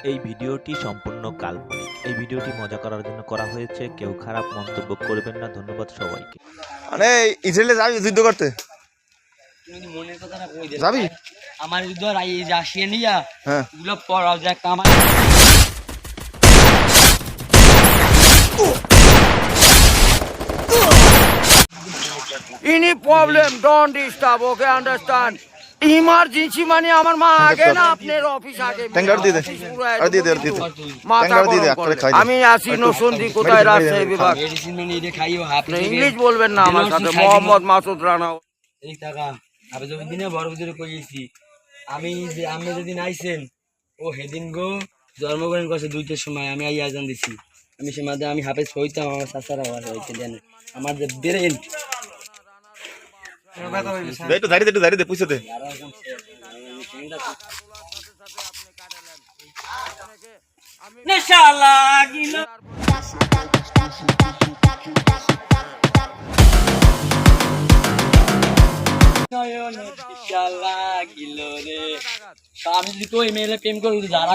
এই ভিডিওটি সম্পূর্ণ কাল্পনিক। এই ভিডিওটি মজা করার জন্য করা হয়েছে। কেউ খারাপ মন্তব্য করবেন না। ধন্যবাদ সবাইকে। মানে ইসরায়েলে যাবি যুদ্ধ করতে? তুমি মনের কথাটা কই দে যাবি? আমার যুদ্ধ আর এই রাশিয়া নিয়া হ্যাঁ এগুলো পড়াও যে একটা আমার Any problem, don't disturb, okay, understand? Emergency মানে আমার মা আগে না আপনার অফিস আগে ট্যাঙ্কার দিয়ে দে আর দিয়ে দে আর দিয়ে দে ট্যাঙ্কার দিয়ে দে করে খাই আমি আসি নসন্দি কোথায় রাজশাহী বিভাগ মেডিসিন মানে এটা খাইও হাফ ইংলিশ বলবেন না আমার সাথে মোহাম্মদ মাসুদ রানা এই টাকা আমি যখন দিনে বড় বুঝে কইছি আমি যেদিন আইছেন ও হেদিন গো জন্মগ্রহণ করছে 2টার সময় আমি আই আজান দিছি আমি সে মাঝে আমি হাফেজ হইতাম আমার চাচারা হইতে জানে আমার যে ব্রেন একটু দাঁড়িয়ে দে পুষে দে নেশা লাগিল নয়ন নেশা লাগিল রে আমি যদি কই মেলে প্রেম করি যারা